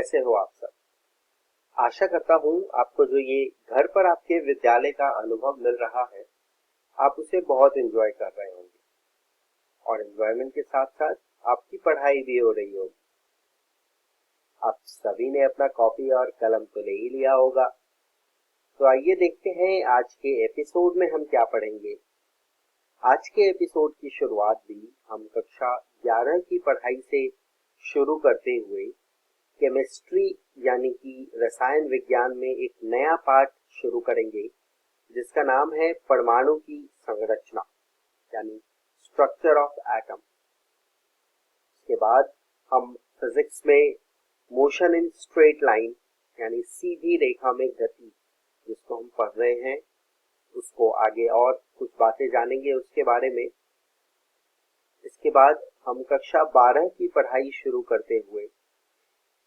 कैसे हो आप सब। आशा करता हूँ आपको जो ये घर पर आपके विद्यालय का अनुभव मिल रहा है आप उसे बहुत एंजॉय कर रहे होंगे और एंजॉयमेंट के साथ साथ आपकी पढ़ाई भी हो रही होगी। आप सभी ने अपना कॉपी और कलम तो ले ही लिया होगा, तो आइए देखते हैं आज के एपिसोड में हम क्या पढ़ेंगे। आज के एपिसोड की शुरुआत भी हम कक्षा 11 की पढ़ाई से शुरू करते हुए केमिस्ट्री यानी कि रसायन विज्ञान में एक नया पाठ शुरू करेंगे जिसका नाम है परमाणु की संरचना यानी स्ट्रक्चर ऑफ एटम। इसके बाद हम फिजिक्स में मोशन इन स्ट्रेट लाइन यानी सीधी रेखा में गति जिसको हम पढ़ रहे हैं उसको आगे और कुछ बातें जानेंगे उसके बारे में। इसके बाद हम कक्षा 12 की पढ़ाई शुरू करते हुए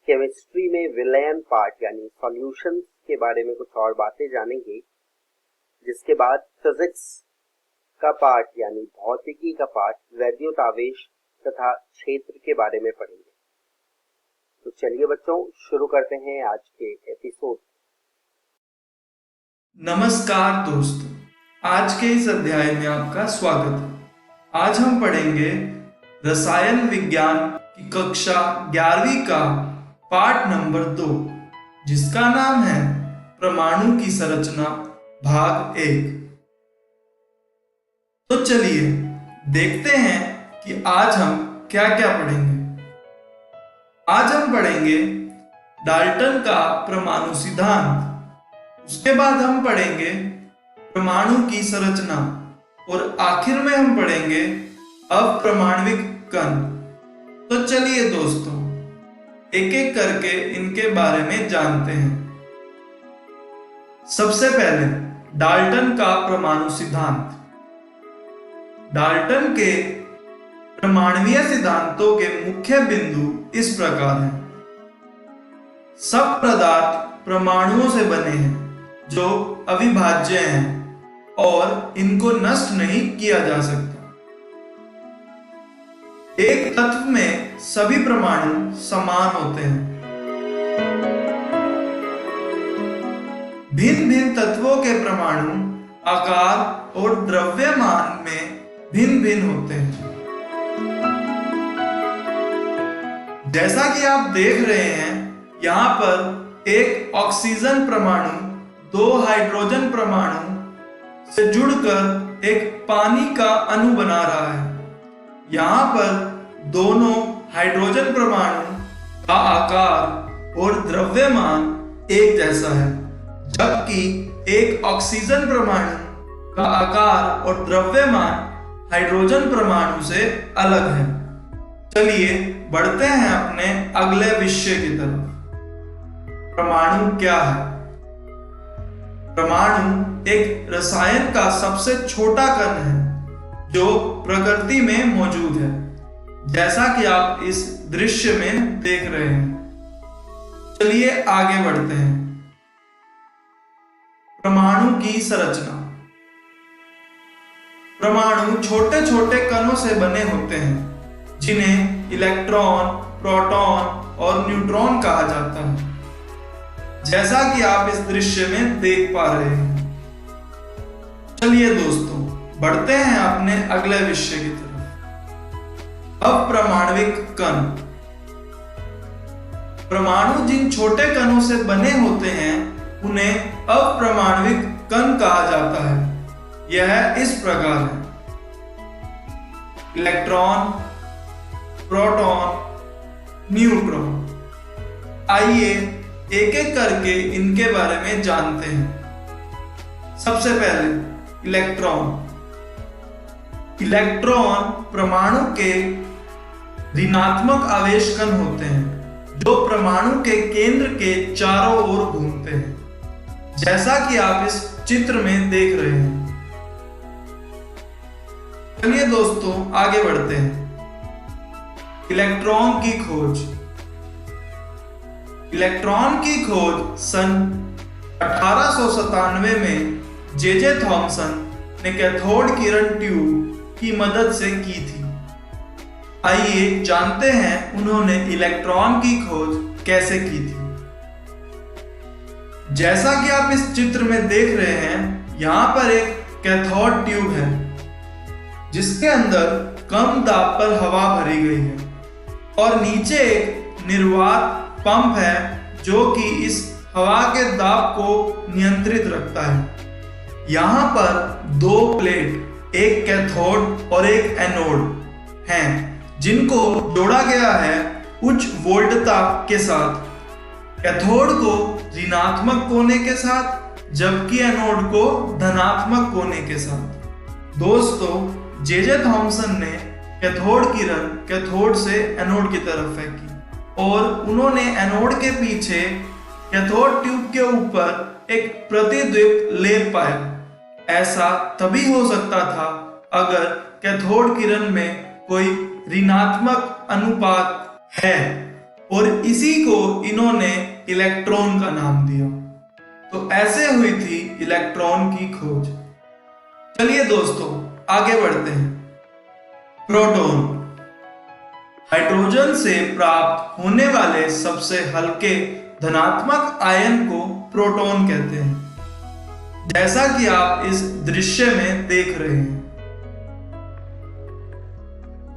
केमिस्ट्री में विलयन पार्ट यानी सॉल्यूशंस के बारे में कुछ और बातें जानेंगे, जिसके बाद फिजिक्स का पार्ट यानी भौतिकी का पार्ट वैद्युत आवेश तथा क्षेत्र के बारे में पढ़ेंगे। तो चलिए बच्चों शुरू करते हैं आज के एपिसोड। नमस्कार दोस्तों, आज के इस अध्याय में आपका स्वागत है। आज हम पढ़ेंगे रसायन विज्ञान की कक्षा 11वीं का पाठ नंबर 2 जिसका नाम है परमाणु की संरचना भाग 1। तो चलिए देखते हैं कि आज हम क्या क्या पढ़ेंगे। आज हम पढ़ेंगे डाल्टन का परमाणु सिद्धांत, उसके बाद हम पढ़ेंगे परमाणु की संरचना और आखिर में हम पढ़ेंगे अप्रमाणविक कण। तो चलिए दोस्तों एक एक करके इनके बारे में जानते हैं। सबसे पहले डाल्टन का परमाणु सिद्धांत। डाल्टन के परमाणुीय सिद्धांतों के मुख्य बिंदु इस प्रकार हैं। सब पदार्थ परमाणुओं से बने हैं जो अविभाज्य हैं और इनको नष्ट नहीं किया जा सकता। एक तत्व में सभी परमाणु समान होते हैं। भिन्न भिन्न तत्वों के परमाणु आकार और द्रव्यमान में भिन्न भिन्न होते हैं। जैसा कि आप देख रहे हैं यहाँ पर एक ऑक्सीजन परमाणु दो हाइड्रोजन परमाणु से जुड़कर एक पानी का अणु बना रहा है। यहाँ पर दोनों हाइड्रोजन परमाणु का आकार और द्रव्यमान एक जैसा है, जबकि एक ऑक्सीजन परमाणु का आकार और द्रव्यमान हाइड्रोजन परमाणु से अलग है। चलिए बढ़ते हैं अपने अगले विषय की तरफ। परमाणु क्या है? परमाणु एक रसायन का सबसे छोटा कण है जो प्रकृति में मौजूद है, जैसा कि आप इस दृश्य में देख रहे हैं। चलिए आगे बढ़ते हैं। परमाणु की संरचना। परमाणु छोटे छोटे कणों से बने होते हैं जिन्हें इलेक्ट्रॉन, प्रोटॉन और न्यूट्रॉन कहा जाता है, जैसा कि आप इस दृश्य में देख पा रहे हैं। चलिए दोस्तों बढ़ते हैं अपने अगले विषय की तरफ। अप्रमाणविक कण। परमाणु जिन छोटे कणों से बने होते हैं उन्हें अप्रमाणविक कण कहा जाता है। यह इस प्रकार है: इलेक्ट्रॉन, प्रोटॉन, न्यूट्रॉन। आइए एक एक करके इनके बारे में जानते हैं। सबसे पहले इलेक्ट्रॉन। इलेक्ट्रॉन परमाणु के ऋणात्मक आवेश कण होते हैं जो परमाणु के केंद्र के चारों ओर घूमते हैं, जैसा कि आप इस चित्र में देख रहे हैं। चलिए दोस्तों आगे बढ़ते हैं। इलेक्ट्रॉन की खोज। इलेक्ट्रॉन की खोज सन 1897 में जे थॉमसन ने कैथोड किरण ट्यूब की मदद से की थी। आइए जानते हैं उन्होंने इलेक्ट्रॉन की खोज कैसे की थी। जैसा कि आप इस चित्र में देख रहे हैं, यहाँ पर एक कैथोड ट्यूब है जिसके अंदर कम दाब पर हवा भरी गई है और नीचे एक निर्वात पंप है जो कि इस हवा के दाब को नियंत्रित रखता है। यहाँ पर दो प्लेट, एक कैथोड और एक एनोड हैं जिनको जोड़ा गया है उच्च वोल्टता के साथ। कैथोड को ऋणात्मक कोने के साथ जबकि एनोड को धनात्मक कोने के साथ। दोस्तों, जे थॉमसन ने कैथोड किरण कैथोड से एनोड की तरफ फेंकी और उन्होंने एनोड के पीछे कैथोड ट्यूब के ऊपर एक प्रतिद्वीप लेप पाया। ऐसा तभी हो सकता था अगर कैथोड किरण में कोई ऋणात्मक अनुपात है और इसी को इन्होंने इलेक्ट्रॉन का नाम दिया। तो ऐसे हुई थी इलेक्ट्रॉन की खोज। चलिए दोस्तों, आगे बढ़ते हैं। प्रोटॉन, हाइड्रोजन से प्राप्त होने वाले सबसे हल्के धनात्मक आयन को प्रोटॉन कहते हैं, जैसा कि आप इस दृश्य में देख रहे हैं।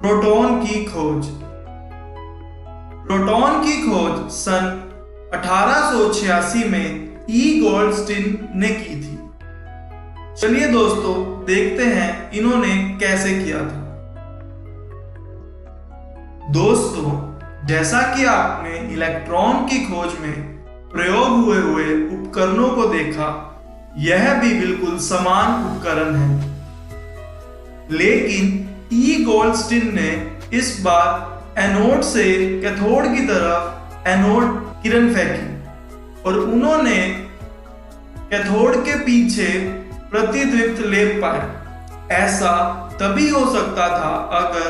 प्रोटॉन की खोज। प्रोटॉन की खोज सन 1886 में ई गोल्डस्टीन ने की थी। चलिए दोस्तों, देखते हैं इन्होंने कैसे किया था। दोस्तों, जैसा कि आपने इलेक्ट्रॉन की खोज में प्रयोग हुए उपकरणों को देखा, यह भी बिल्कुल समान उपकरण है, लेकिन ई गोल्डस्टीन ने इस बार एनोड से कैथोड की तरफ एनोड किरण फेंकी और उन्होंने कैथोड के पीछे प्रतिद्वीप लेप पाया। ऐसा तभी हो सकता था अगर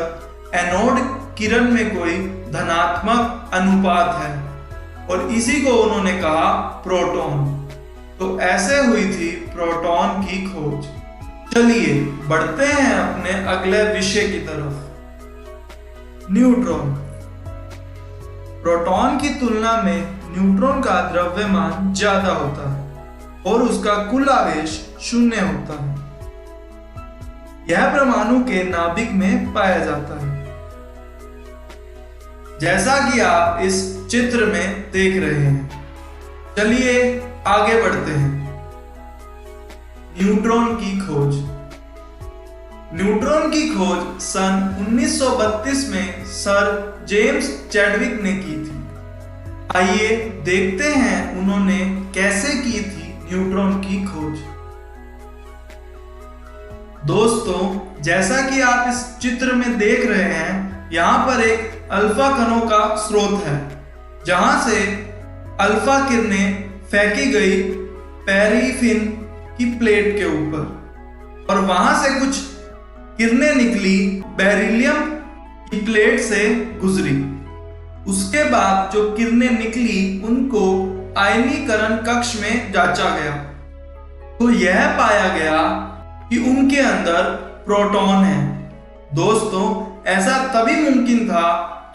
एनोड किरण में कोई धनात्मक अनुपात है और इसी को उन्होंने कहा प्रोटॉन। तो ऐसे हुई थी प्रोटॉन की खोज। चलिए बढ़ते हैं अपने अगले विषय की तरफ। न्यूट्रॉन। प्रोटॉन की तुलना में न्यूट्रॉन का द्रव्यमान ज्यादा होता है और उसका कुल आवेश 0 होता है। यह परमाणु के नाभिक में पाया जाता है, जैसा कि आप इस चित्र में देख रहे हैं। चलिए आगे बढ़ते हैं। न्यूट्रॉन की खोज। न्यूट्रॉन की खोज सन 1932 में सर जेम्स चैडविक ने की थी। आइए देखते हैं उन्होंने कैसे की थी न्यूट्रॉन की खोज। दोस्तों, जैसा कि आप इस चित्र में देख रहे हैं, यहाँ पर एक अल्फा कणों का स्रोत है जहां से अल्फा किरणें फेंकी गई पैराफिन की प्लेट के ऊपर और वहां से कुछ किरणें निकली बेरिलियम की प्लेट से गुजरी। उसके बाद जो किरणें निकली उनको आयनीकरण कक्ष में जांचा गया तो यह पाया गया कि उनके अंदर प्रोटॉन है। दोस्तों, ऐसा तभी मुमकिन था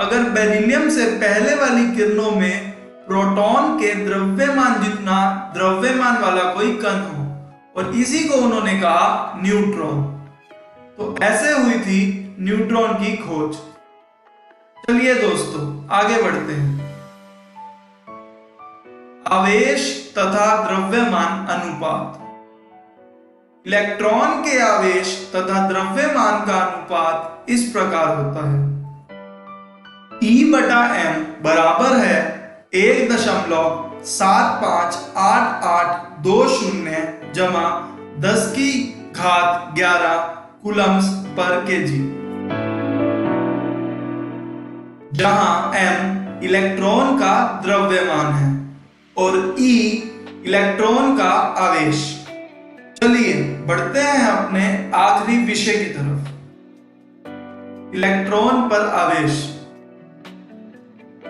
अगर बेरिलियम से पहले वाली किरणों में प्रोटॉन के द्रव्यमान जितना द्रव्यमान वाला कोई कण हो, और इसी को उन्होंने कहा न्यूट्रॉन। तो ऐसे हुई थी न्यूट्रॉन की खोज। चलिए दोस्तों, आगे बढ़ते हैं। आवेश तथा द्रव्यमान अनुपात। इलेक्ट्रॉन के आवेश तथा द्रव्यमान का अनुपात इस प्रकार होता है। E/m बराबर है 1.758820 जमा 10⁻11 कूलम्स पर केजी, जहां m इलेक्ट्रॉन का द्रव्यमान है और E इलेक्ट्रॉन का आवेश। चलिए बढ़ते हैं अपने आखिरी विषय की तरफ, इलेक्ट्रॉन पर आवेश।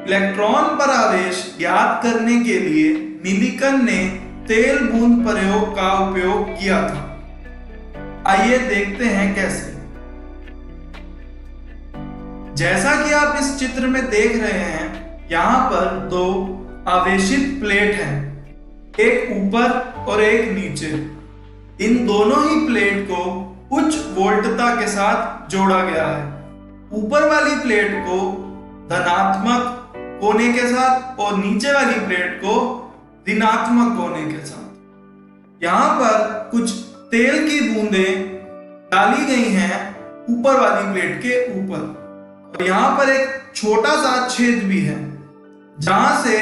इलेक्ट्रॉन पर आवेश ज्ञात करने के लिए मिलिकन ने तेल बूंद प्रयोग का उपयोग किया था। आइए देखते हैं कैसे। जैसा कि आप इस चित्र में देख रहे हैं, यहाँ पर दो आवेशित प्लेट हैं, एक ऊपर और एक नीचे। इन दोनों ही प्लेट को उच्च वोल्टता के साथ जोड़ा गया है। ऊपर वाली प्लेट को धनात्मक कोने के साथ और नीचे वाली प्लेट को ऋणात्मक कोने के साथ। यहाँ पर कुछ तेल की बूंदें डाली गई हैं ऊपर वाली प्लेट के ऊपर, और यहाँ पर एक छोटा सा छेद भी है जहां से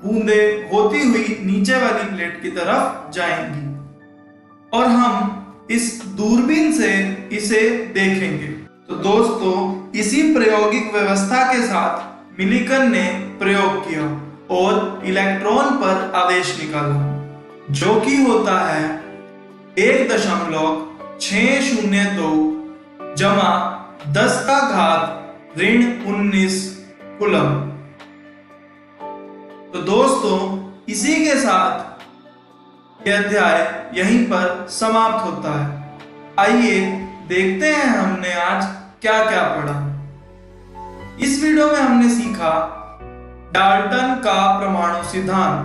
बूंदें होती हुई नीचे वाली प्लेट की तरफ जाएंगी, और हम इस दूरबीन से इसे देखेंगे। तो दोस्तों, इसी प्रायोगिक व्यवस्था के साथ मिलिकन ने प्रयोग किया और इलेक्ट्रॉन पर आवेश निकाला, जो कि होता है 1.602 जमा 10⁻⁻19 कूलम। तो दोस्तों, इसी के साथ यह अध्याय यहीं पर समाप्त होता है। आइए देखते हैं हमने आज क्या क्या पढ़ा। इस वीडियो में हमने सीखा डाल्टन का परमाणु सिद्धांत,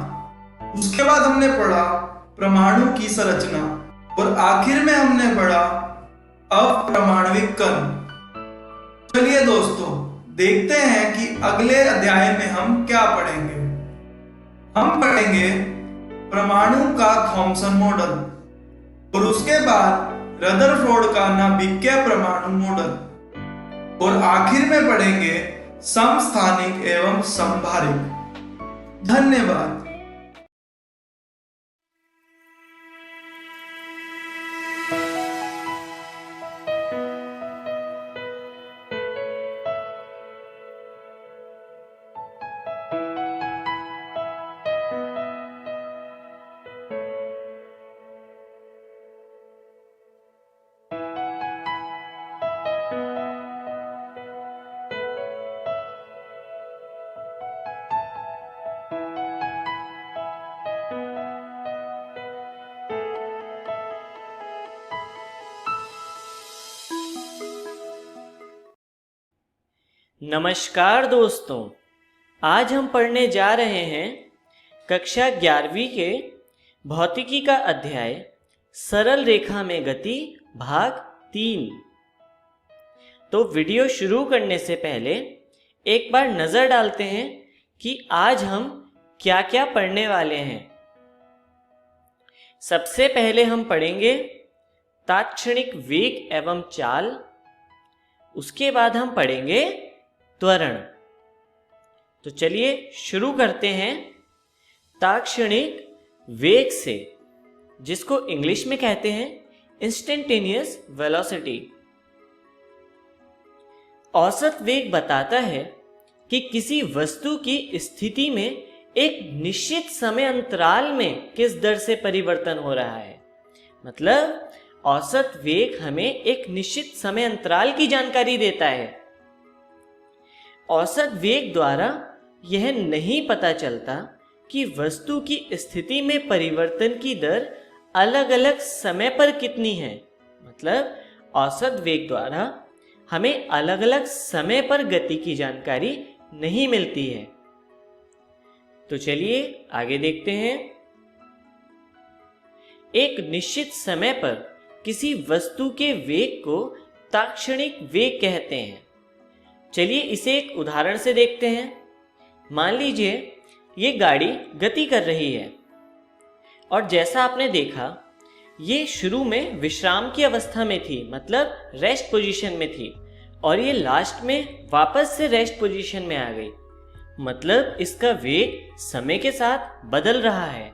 उसके बाद हमने पढ़ा परमाणु की संरचना, और आखिर में हमने पढ़ा अपरमाणविक कण। चलिए दोस्तों, देखते हैं कि अगले अध्याय में हम क्या पढ़ेंगे। हम पढ़ेंगे परमाणु का थॉमसन मॉडल, और उसके बाद रदरफोर्ड का नाभिकीय परमाणु मॉडल, और आखिर में पढ़ेंगे समस्थानिक एवं संभारिक। धन्यवाद। नमस्कार दोस्तों, आज हम पढ़ने जा रहे हैं कक्षा 11वीं के भौतिकी का अध्याय सरल रेखा में गति भाग 3। तो वीडियो शुरू करने से पहले एक बार नज़र डालते हैं कि आज हम क्या क्या पढ़ने वाले हैं। सबसे पहले हम पढ़ेंगे तात्क्षणिक वेग एवं चाल, उसके बाद हम पढ़ेंगे त्वरण। तो चलिए शुरू करते हैं तात्क्षणिक वेग से, जिसको इंग्लिश में कहते हैं इंस्टेंटेनियस वेलोसिटी। औसत वेग बताता है कि किसी वस्तु की स्थिति में एक निश्चित समय अंतराल में किस दर से परिवर्तन हो रहा है। मतलब औसत वेग हमें एक निश्चित समय अंतराल की जानकारी देता है। औसत वेग द्वारा यह नहीं पता चलता कि वस्तु की स्थिति में परिवर्तन की दर अलग अलग समय पर कितनी है। मतलब औसत वेग द्वारा हमें अलग अलग समय पर गति की जानकारी नहीं मिलती है। तो चलिए आगे देखते हैं। एक निश्चित समय पर किसी वस्तु के वेग को तात्क्षणिक वेग कहते हैं। चलिए इसे एक उदाहरण से देखते हैं। मान लीजिए ये गाड़ी गति कर रही है, और जैसा आपने देखा ये शुरू में विश्राम की अवस्था में थी, मतलब रेस्ट पोजीशन में थी, और ये लास्ट में वापस से रेस्ट पोजीशन में आ गई। मतलब इसका वेग समय के साथ बदल रहा है।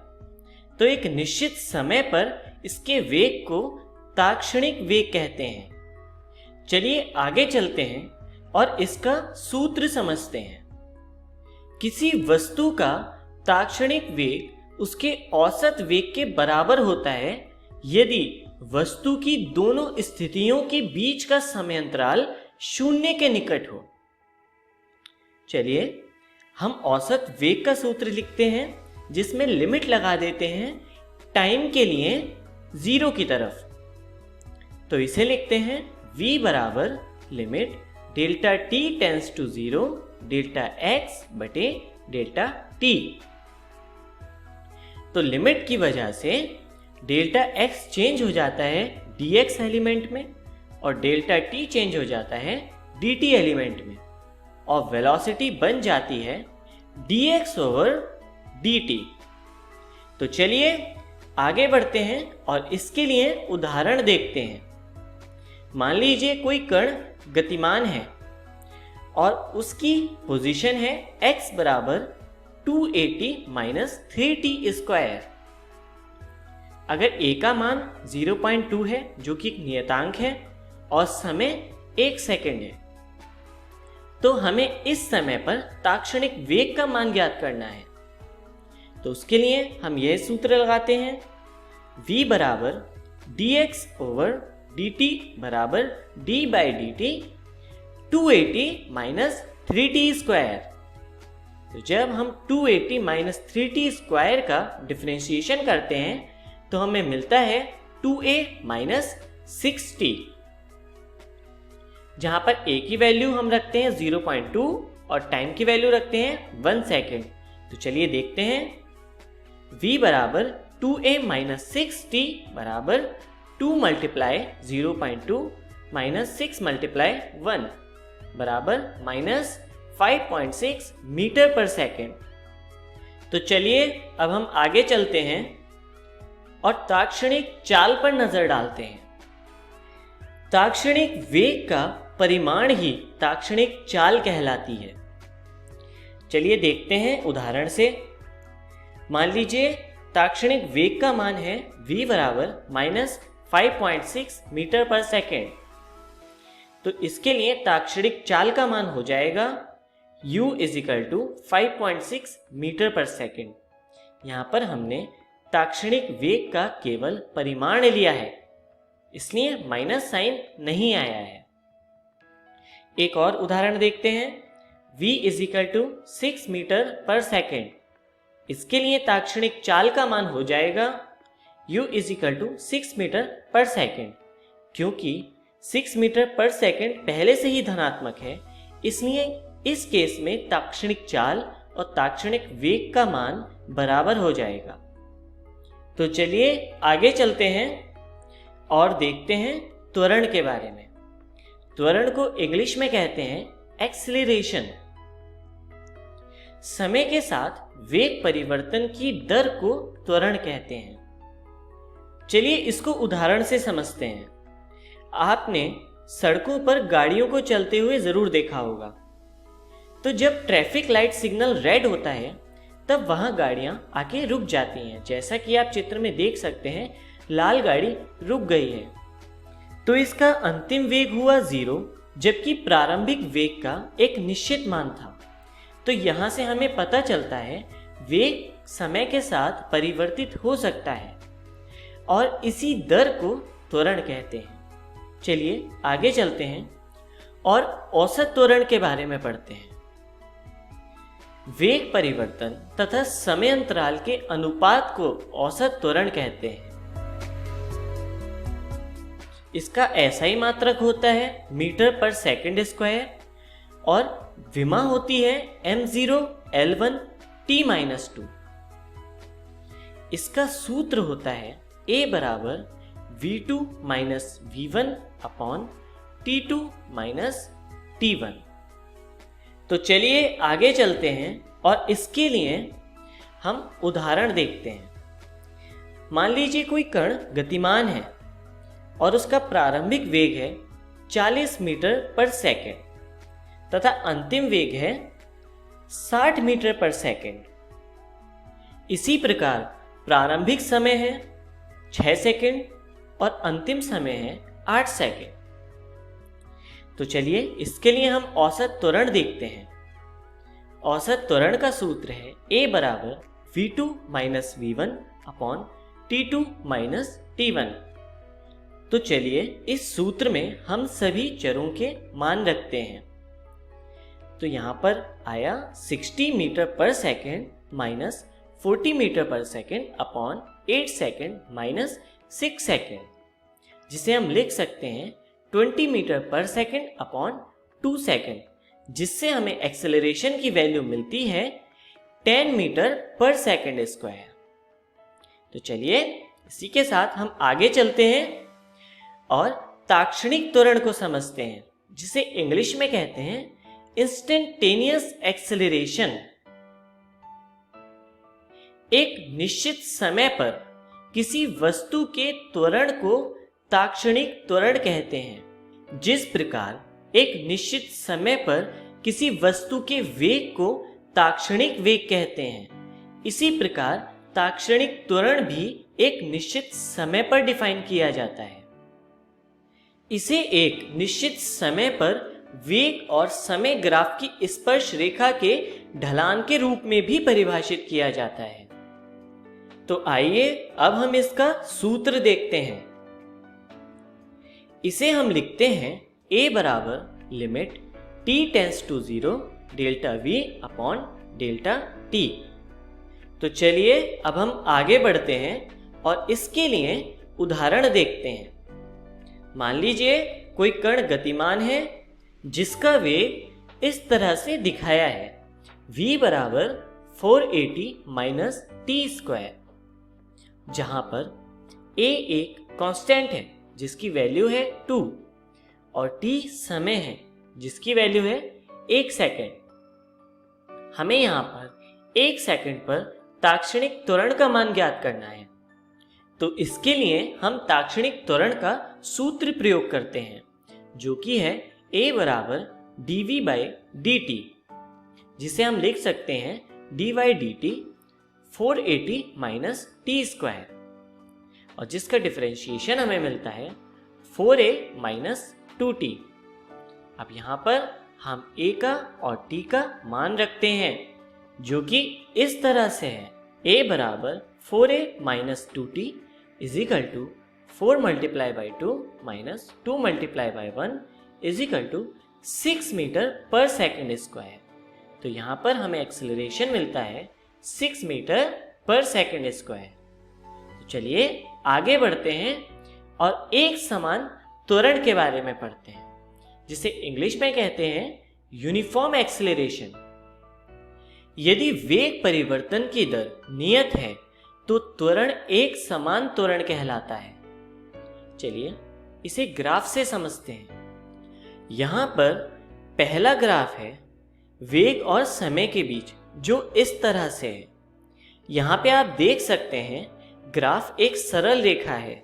तो एक निश्चित समय पर इसके वेग को तात्क्षणिक वेग कहते हैं। चलिए आगे चलते हैं और इसका सूत्र समझते हैं। किसी वस्तु का तात्क्षणिक वेग उसके औसत वेग के बराबर होता है यदि वस्तु की दोनों स्थितियों के बीच का समय अंतराल 0 के निकट हो। चलिए हम औसत वेग का सूत्र लिखते हैं, जिसमें लिमिट लगा देते हैं टाइम के लिए 0 की तरफ। तो इसे लिखते हैं v बराबर limit delta t tends to 0 delta x बटे डेल्टा टी। तो लिमिट की वजह से डेल्टा एक्स चेंज हो जाता है dx एलिमेंट में और डेल्टा टी चेंज हो जाता है dt एलिमेंट में और वेलोसिटी बन जाती है dx ओवर dt। तो चलिए आगे बढ़ते हैं और इसके लिए उदाहरण देखते हैं। मान लीजिए कोई कण गतिमान है और उसकी पोजीशन है x बराबर 280 माइनस 3t स्क्वायर। अगर a का मान 0.2 है जो कि एक नियतांक है और समय 1 सेकंड है, तो हमें इस समय पर ताक्षणिक वेग का मान ज्ञात करना है। तो उसके लिए हम यह सूत्र लगाते हैं, v बराबर dx ओवर dt बराबर d by dt 280 minus 3t square. तो जब हम 280 माइनस 3t स्क्वायर का डिफरेंशिएशन करते हैं तो हमें मिलता है 2a माइनस 6t, जहां पर a की वैल्यू हम रखते हैं 0.2 और टाइम की वैल्यू रखते हैं 1 सेकेंड। तो चलिए देखते हैं, v बराबर 2a माइनस 6t बराबर 2 मल्टीप्लाई 0.2 माइनस 6 मल्टीप्लाई 1 बराबर माइनस 5.6 मीटर पर सेकेंड। तो चलिए अब हम आगे चलते हैं और ताक्षणिक चाल पर नजर डालते हैं। ताक्षणिक वेग का परिमाण ही ताक्षणिक चाल कहलाती है। चलिए देखते हैं उदाहरण से। मान लीजिए ताक्षणिक वेग का मान है v बराबर माइनस 5.6 मीटर पर सेकेंड। तो इसके लिए ताक्षणिक चाल का मान हो जाएगा u is equal to 5.6 metre पर सेकेंड। यहाँ पर हमने ताक्षणिक वेग का केवल परिमाण लिया है, इसलिए माइनस साइन नहीं आया है। एक और उदाहरण देखते हैं, v is equal to 6 metre पर सेकेंड। इसके लिए ताक्षणिक चाल का मान हो जाएगा u is equal to 6 metre पर सेकेंड। क्योंकि 6 मीटर पर सेकेंड पहले से ही धनात्मक है, इसलिए इस केस में ताक्षणिक चाल और ताक्षणिक वेग का मान बराबर हो जाएगा। तो चलिए आगे चलते हैं और देखते हैं त्वरण के बारे में। त्वरण को इंग्लिश में कहते हैं एक्सीलरेशन। समय के साथ वेग परिवर्तन की दर को त्वरण कहते हैं। चलिए इसको उदाहरण से समझते हैं। आपने सड़कों पर गाड़ियों को चलते हुए जरूर देखा होगा। तो जब ट्रैफिक लाइट सिग्नल रेड होता है तब वहां गाड़ियां आके रुक जाती हैं। जैसा कि आप चित्र में देख सकते हैं, लाल गाड़ी रुक गई है। तो इसका अंतिम वेग हुआ 0, जबकि प्रारंभिक वेग का एक निश्चित मान था। तो यहां से हमें पता चलता है वेग समय के साथ परिवर्तित हो सकता है और इसी दर को त्वरण कहते हैं। चलिए आगे चलते हैं और औसत त्वरण के बारे में पढ़ते हैं। वेग परिवर्तन तथा समय अंतराल के अनुपात को औसत त्वरण कहते हैं। इसका SI मात्रक होता है मीटर पर सेकंड स्क्वायर और विमा होती है m0 L1 t-2। इसका सूत्र होता है A बराबर v2 minus v1 upon t2 minus t1। तो चलिए आगे चलते हैं और इसके लिए हम उदाहरण देखते हैं। मान लीजिए कोई कण गतिमान है और उसका प्रारंभिक वेग है 40 मीटर पर सेकेंड तथा अंतिम वेग है 60 मीटर पर सेकेंड। इसी प्रकार प्रारंभिक समय है 6 सेकेंड और अंतिम समय है 8 सेकेंड। तो चलिए इसके लिए हम औसत त्वरण देखते हैं। औसत त्वरण का सूत्र है A बराबर v2 minus v1 upon t2 minus t1। तो चलिए इस सूत्र में हम सभी चरों के मान रखते हैं। तो यहाँ पर आया 60 मीटर पर सेकेंड माइनस 40 मीटर पर second upon 8 second minus 6 second, जिसे हम लिख सकते हैं 20 मीटर पर सेकेंड अपॉन 2 सेकेंड, जिससे हमें एक्सेलरेशन की वैल्यू मिलती है 10 मीटर पर सेकेंड स्क्वायर। तो चलिए इसी के साथ हम आगे चलते हैं और ताक्षणिक त्वरण को समझते हैं, जिसे इंग्लिश में कहते हैं इंस्टेंटेनियस एक्सेलरेशन। एक निश्चित समय पर किसी वस्तु के त्वरण को ताक्षणिक त्वरण कहते हैं। जिस प्रकार एक निश्चित समय पर किसी वस्तु के वेग को ताक्षणिक वेग कहते हैं, इसी प्रकार ताक्षणिक त्वरण भी एक निश्चित समय पर डिफाइन किया जाता है। इसे एक निश्चित समय पर वेग और समय ग्राफ की स्पर्श रेखा के ढलान के रूप में भी परिभाषित किया जाता है। तो आइए अब हम इसका सूत्र देखते हैं। इसे हम लिखते हैं a बराबर limit t tends to 0 delta v upon delta t। तो चलिए अब हम आगे बढ़ते हैं और इसके लिए उदाहरण देखते हैं। मान लीजिए कोई कण गतिमान है जिसका वेग इस तरह से दिखाया है, v बराबर 480 माइनस टी स्क्वायर, जहां पर a एक कांस्टेंट है जिसकी वैल्यू है 2 और t समय है जिसकी वैल्यू है 1 सेकेंड। हमें यहाँ पर 1 सेकेंड पर ताक्षणिक त्वरण का मान ज्ञात करना है। तो इसके लिए हम ताक्षणिक त्वरण का सूत्र प्रयोग करते हैं, जो कि है a बराबर dv बाई dt, जिसे हम लिख सकते हैं dy dt 480 minus T square, और जिसका डिफरेंशिएशन हमें मिलता है 4a माइनस 2t। अब यहाँ पर हम a का और t का मान रखते हैं, जो कि इस तरह से है a बराबर 4a minus 2t is equal to 4 multiply by 2 minus 2 multiply by 1 is equal to 6 metre पर सेकेंड स्क्वायर। तो यहाँ पर हमें एक्सेलरेशन मिलता है 6 मीटर पर सेकेंड स्क्वायर। तो चलिए आगे बढ़ते हैं और एक समान त्वरण के बारे में पढ़ते हैं, जिसे इंग्लिश में कहते हैं यूनिफॉर्म एक्सेलरेशन। यदि वेग परिवर्तन की दर नियत है तो त्वरण एक समान त्वरण कहलाता है। चलिए इसे ग्राफ से समझते हैं। यहां पर पहला ग्राफ है वेग और समय के बीच, जो इस तरह से है। यहां पे आप देख सकते हैं ग्राफ एक सरल रेखा है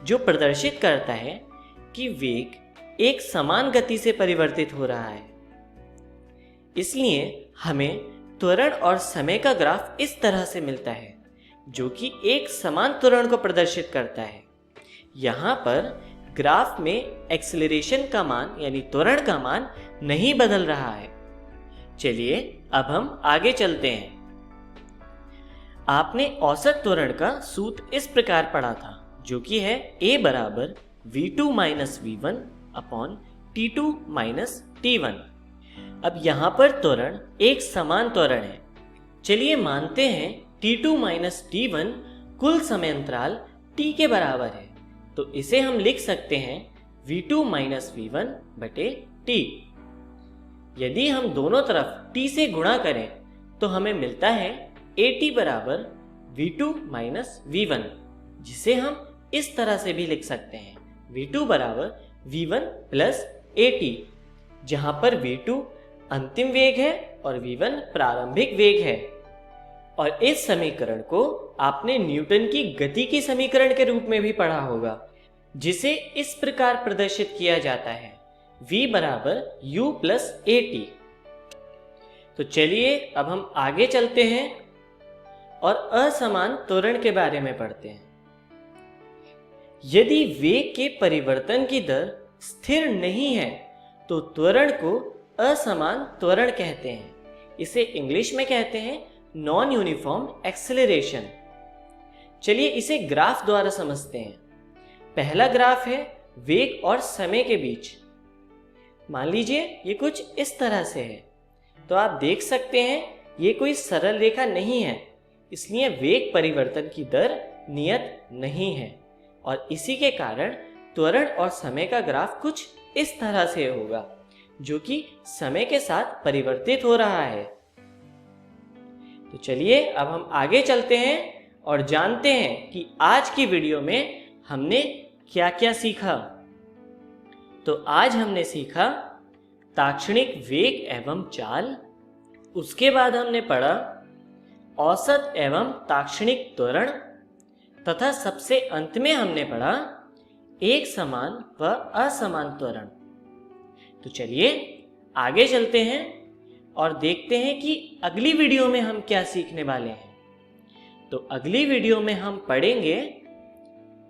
जो प्रदर्शित करता है कि वेग एक समान गति से परिवर्तित हो रहा है। इसलिए हमें त्वरण और समय का ग्राफ इस तरह से मिलता है, जो कि एक समान त्वरण को प्रदर्शित करता है। यहाँ पर ग्राफ में एक्सेलरेशन का मान यानी त्वरण का मान नहीं बदल रहा है। चलिए अब हम आगे चलते हैं। आपने औसत त्वरण का सूत्र इस प्रकार पढ़ा था, जो कि है a बराबर v2 minus v1 upon t2 minus t1। अब यहाँ पर त्वरण एक समान त्वरण है। चलिए मानते हैं t2 माइनस t1 कुल समय अंतराल t के बराबर है, तो इसे हम लिख सकते हैं v2 माइनस v1 बटे t। यदि हम दोनों तरफ t से गुणा करें तो हमें मिलता है at बराबर v2 माइनस v1, जिसे हम इस तरह से भी लिख सकते हैं v2 बराबर v1 प्लस at, जहां पर v2 अंतिम वेग है और v1 प्रारंभिक वेग है। और इस समीकरण को आपने न्यूटन की गति की समीकरण के रूप में भी पढ़ा होगा, जिसे इस प्रकार प्रदर्शित किया जाता है v बराबर u प्लस at। तो चलिए अब हम आगे चलते हैं और असमान त्वरण के बारे में पढ़ते हैं। यदि वेग के परिवर्तन की दर स्थिर नहीं है तो त्वरण को असमान त्वरण कहते हैं। इसे इंग्लिश में कहते हैं नॉन यूनिफॉर्म एक्सेलरेशन। चलिए इसे ग्राफ द्वारा समझते हैं। पहला ग्राफ है वेग और समय के बीच। मान लीजिए ये कुछ इस तरह से है, तो आप देख सकते हैं ये कोई सरल रेखा नहीं है, इसलिए वेग परिवर्तन की दर नियत नहीं है और इसी के कारण त्वरण और समय का ग्राफ कुछ इस तरह से होगा, जो कि समय के साथ परिवर्तित हो रहा है। तो चलिए अब हम आगे चलते हैं और जानते हैं कि आज की वीडियो में हमने क्या क्या सीखा। तो आज हमने सीखा ताक्षणिक वेग एवं चाल, उसके बाद हमने पढ़ा औसत एवं ताक्षणिक त्वरण, तथा सबसे अंत में हमने पढ़ा एक समान व असमान त्वरण। तो चलिए आगे चलते हैं और देखते हैं कि अगली वीडियो में हम क्या सीखने वाले हैं। तो अगली वीडियो में हम पढ़ेंगे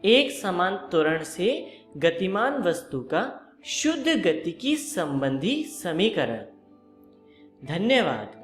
एक समान त्वरण से गतिमान वस्तु का शुद्ध गतिकी संबंधी समीकरण। धन्यवाद।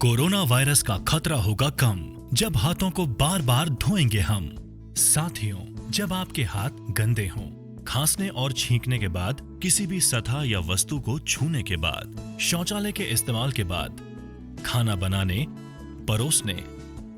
कोरोना वायरस का खतरा होगा कम जब हाथों को बार बार धोएंगे हम। साथियों, जब आपके हाथ गंदे हों, खांसने और छींकने के बाद, किसी भी सतह या वस्तु को छूने के बाद, शौचालय के इस्तेमाल के बाद, खाना बनाने, परोसने,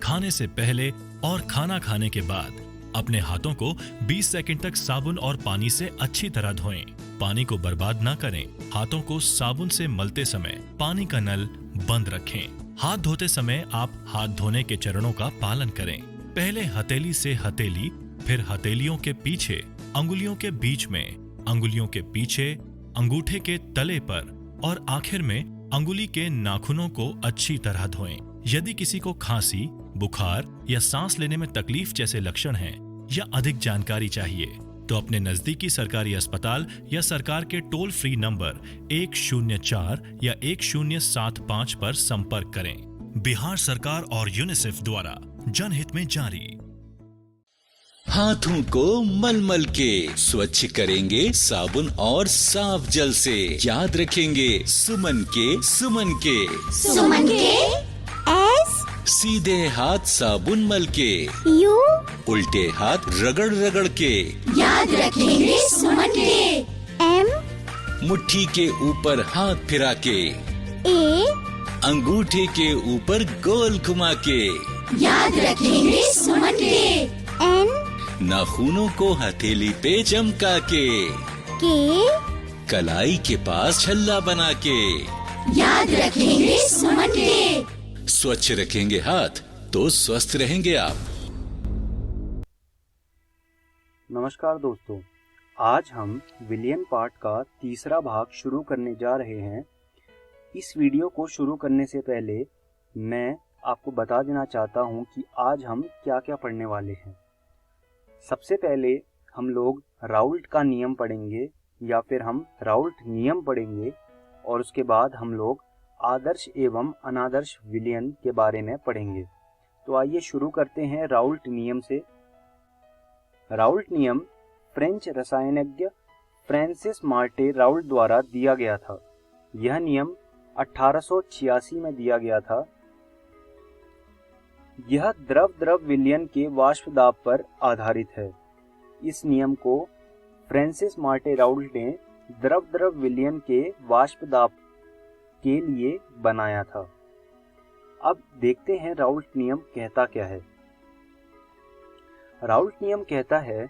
खाने से पहले और खाना खाने के बाद अपने हाथों को 20 सेकंड तक साबुन और पानी से अच्छी तरह धोएं। पानी को बर्बाद ना करें। हाथों को साबुन से मलते समय पानी का नल बंद रखें। हाथ धोते समय आप हाथ धोने के चरणों का पालन करें। पहले हथेली से हथेली, फिर हथेलियों के पीछे, अंगुलियों के बीच में, अंगुलियों के पीछे, अंगूठे के तले पर और आखिर में अंगुली के नाखूनों को अच्छी तरह धोएं। यदि किसी को खांसी, बुखार या सांस लेने में तकलीफ जैसे लक्षण हैं या अधिक जानकारी चाहिए तो अपने नजदीकी सरकारी अस्पताल या सरकार के टोल फ्री नंबर 104 या 1075 पर संपर्क करें। बिहार सरकार और यूनिसेफ द्वारा जनहित में जारी। हाथों को मल के स्वच्छ करेंगे साबुन और साफ जल से। याद रखेंगे सुमन के एस सीधे हाथ साबुन मल के, यू उल्टे हाथ रगड़ के। याद रखेंगे सुमन के। एम मुट्ठी के ऊपर हाथ फिरा के, ए अंगूठे के ऊपर गोल घुमा के। याद रखेंगे सुमन के। एन नाखूनों को हथेली पे चमका के, कलाई के पास छल्ला बना के। याद रखेंगे सुमन के। स्वच्छ रखेंगे हाथ तो स्वस्थ रहेंगे आप। नमस्कार दोस्तों, आज हम विलियन पार्ट का तीसरा भाग शुरू करने जा रहे हैं। इस वीडियो को शुरू करने से पहले मैं आपको बता देना चाहता हूं कि आज हम क्या क्या पढ़ने वाले हैं। सबसे पहले हम लोग राउल्ट का नियम पढ़ेंगे या फिर हम राउल्ट नियम पढ़ेंगे और उसके बाद हम लोग आदर्श एवं अनादर्श विलियन के बारे में पढ़ेंगे। तो आइए शुरू करते हैं राउल्ट नियम से। राउल्ट नियम फ्रेंच रसायनज्ञ फ्रांसिस मार्टे राउल्ट द्वारा दिया गया था। यह नियम 1886 में दिया गया था। यह द्रव विलियन के वाष्प दाब पर आधारित है। इस नियम को फ्रांसिस मार्टे राउल्ट ने द्रव विलियन के वाष्प दाब के लिए बनाया था। अब देखते हैं राउल्ट नियम कहता क्या है। राउल्ट नियम कहता है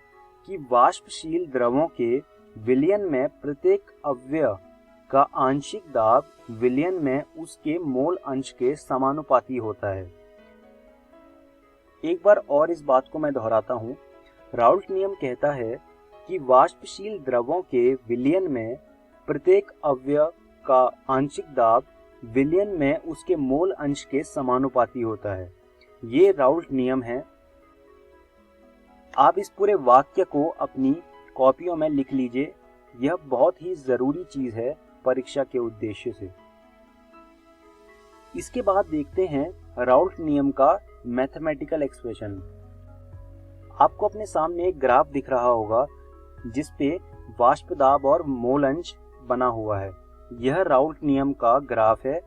कि वाष्पशील द्रवों के विलयन में प्रत्येक अवयव का आंशिक दाब विलयन में उसके मोल अंश के समानुपाती होता है। एक बार और इस बात को मैं दोहराता हूँ। राउल्ट नियम कहता है कि वाष्पशील द्रवों के विलयन में प्रत्येक अवयव का आंशिक दाब विलयन में उसके मोल अंश के समानुपाती होता है। ये राउल्ट नियम है। आप इस पूरे वाक्य को अपनी कॉपियों में लिख लीजिए। यह बहुत ही जरूरी चीज है परीक्षा के उद्देश्य से। इसके बाद देखते हैं राउल्ट नियम का मैथमेटिकल एक्सप्रेशन। आपको अपने सामने एक ग्राफ दिख रहा होगा जिस पे वाष्प दाब और मोल अंश बना हुआ है। यह राउल्ट नियम का ग्राफ है।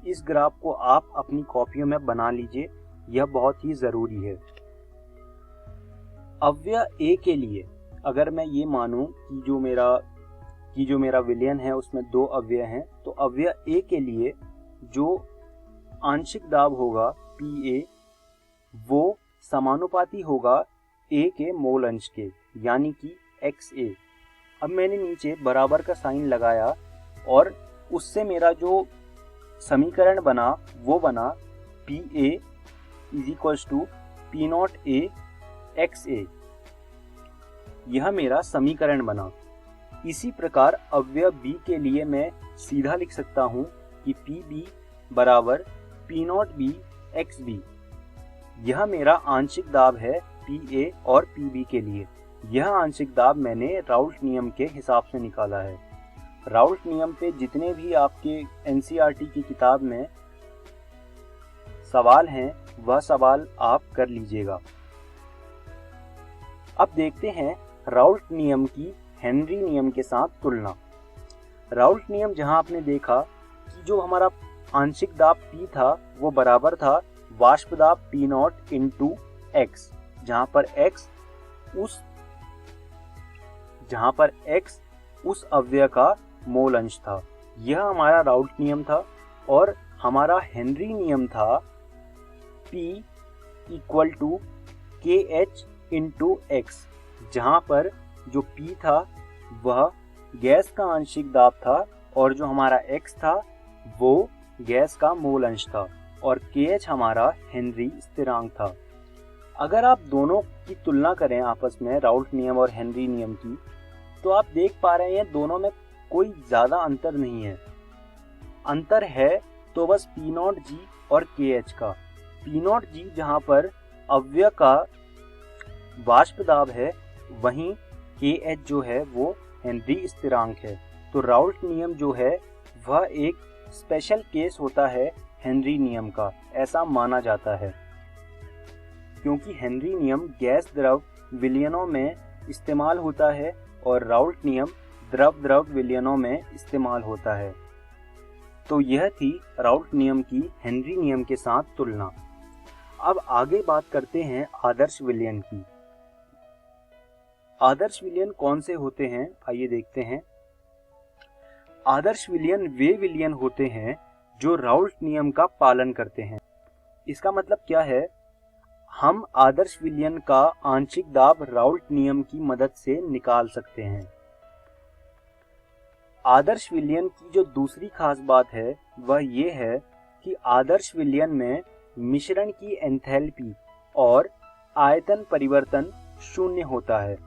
इस ग्राफ को आप अपनी कॉपियों में बना लीजिए, यह बहुत ही जरूरी है। अव्यय ए के लिए अगर मैं ये मानूं कि जो मेरा विलयन है उसमें 2 अव्यय हैं, तो अव्यय ए के लिए जो आंशिक दाब होगा PA वो समानुपाती होगा A के मोल अंश के, यानी कि XA। अब मैंने नीचे बराबर का साइन लगाया और उससे मेरा जो समीकरण बना वो बना PA = P0A XA। यह मेरा समीकरण बना। इसी प्रकार अव्यय B के लिए मैं सीधा लिख सकता हूं कि PB = P0B XB। यह मेरा आंशिक दाब है PA और PB के लिए। यह आंशिक दाब मैंने राउल्ट नियम के हिसाब से निकाला है। राउल्ट नियम पे जितने भी आपके NCERT की किताब में सवाल हैं वह सवाल आप कर लीजिएगा। अब देखते हैं राउल्ट नियम की हेनरी नियम के साथ तुलना। राउल्ट नियम जहां आपने देखा कि जो हमारा आंशिक दाब P था वो बराबर था वाष्प दाब P0 × X, जहां पर X उस अव्यय का मोल अंश था। यह हमारा राउल्ट नियम था। और हमारा हेनरी नियम था P = KH × X, जहां पर जो P था वह गैस का आंशिक दाब था और जो हमारा X था वो गैस का मोल अंश था और KH हमारा हेनरी स्थिरांक था। अगर आप दोनों की तुलना करें आपस में, राउल्ट नियम और हेनरी नियम की, तो आप देख पा रहे हैं दोनों में कोई ज़्यादा अंतर नहीं है। अंतर है तो बस P0G और KH का। P0G जहां पर अव्यय का वाष्प दाब है, वहीं KH जो है वो हेनरी स्थिरांक है। तो राउल्ट नियम जो है वह एक स्पेशल केस होता है हेनरी नियम का, ऐसा माना जाता है, क्योंकि हेनरी नियम गैस द्रव विलयनों में इस्तेमाल होता है और राउल्ट नियम द्रव द्रव विलयनों में इस्तेमाल होता है। तो यह थी राउल्ट नियम की हेनरी नियम के साथ तुलना। अब आगे बात करते हैं आदर्श विलयन की। आदर्श विलयन कौन से होते हैं, आइए देखते हैं। आदर्श विलयन वे विलयन होते हैं जो राउल्ट नियम का पालन करते हैं। इसका मतलब क्या है? हम आदर्श विलयन का आंशिक दाब राउल्ट नियम की मदद से निकाल सकते हैं। आदर्श विलयन की जो दूसरी खास बात है वह ये है कि आदर्श विलयन में मिश्रण की एंथैल्पी और आयतन परिवर्तन शून्य होता है।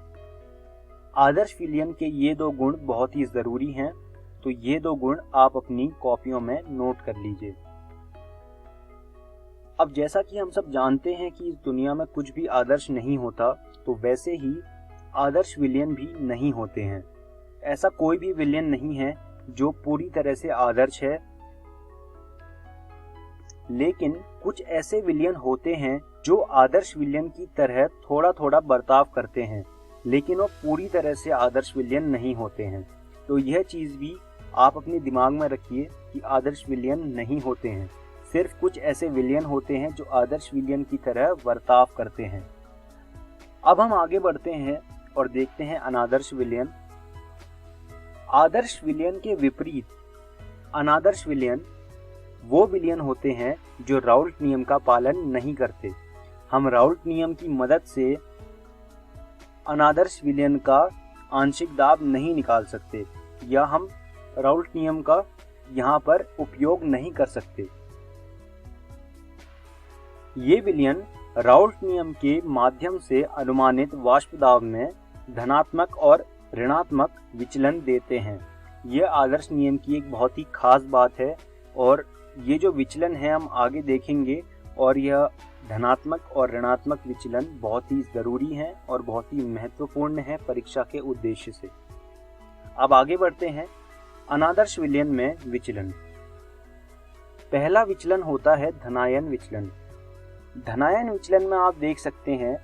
आदर्श विलयन के ये 2 गुण बहुत ही जरूरी हैं, तो ये 2 गुण आप अपनी कॉपियों में नोट कर लीजिए। अब जैसा कि हम सब जानते हैं कि इस दुनिया में कुछ भी आदर्श नहीं होता, तो वैसे ही आदर्श विलयन भी नहीं होते हैं। ऐसा कोई भी विलयन नहीं है जो पूरी तरह से आदर्श है, लेकिन कुछ ऐसे विलयन होते हैं जो आदर्श विलयन की तरह थोड़ा थोड़ा बर्ताव करते हैं, लेकिन वो पूरी तरह से आदर्श विलयन नहीं होते हैं। तो यह चीज भी आप अपने दिमाग में रखिए कि आदर्श विलयन नहीं होते हैं, सिर्फ कुछ ऐसे विलयन होते हैं जो आदर्श विलयन की तरह बर्ताव करते हैं। अब हम आगे बढ़ते हैं और देखते हैं अनादर्श विलयन। आदर्श विलयन के विपरीत अनादर्श विलयन वो विलयन होते हैं जो राउल्ट नियम का पालन नहीं करते। हम राउल्ट नियम की मदद से अनादर्श विलयन का आंशिक दाब नहीं निकाल सकते, या हम राउल्ट नियम का यहाँ पर उपयोग नहीं कर सकते। ये विलयन राउल्ट नियम के माध्यम से अनुमानित वाष्प दाब में धनात्मक और ऋणात्मक विचलन देते हैं। यह आदर्श नियम की एक बहुत ही खास बात है और ये जो विचलन है हम आगे देखेंगे, और यह धनात्मक और ऋणात्मक विचलन बहुत ही जरूरी है और बहुत ही महत्वपूर्ण है परीक्षा के उद्देश्य से। अब आगे बढ़ते हैं अनादर्श विलयन में विचलन। पहला विचलन होता है धनायन विचलन। धनायन विचलन में आप देख सकते हैं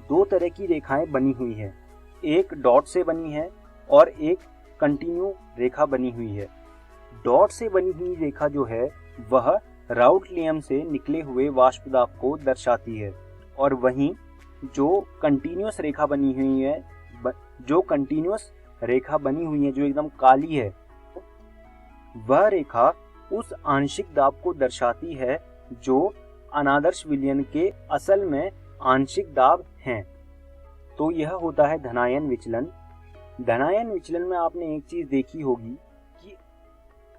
दो तरह की रेखाएं बनी हुई हैं, एक डॉट से बनी है और एक कंटिन्यू रेखा बनी हुई है। डॉट से बनी हुई रेखा जो है वह राउट नियम से निकले हुए वाष्प दाब को दर्शाती है, और वहीं जो कंटिन्यूअस रेखा बनी हुई है, जो एकदम काली है, वह रेखा उस आंशिक दाब को दर्शाती है जो अनादर्श विलयन के असल में आंशिक दाब हैं। तो यह होता है धनायन विचलन। धनायन विचलन में आपने एक चीज देखी होगी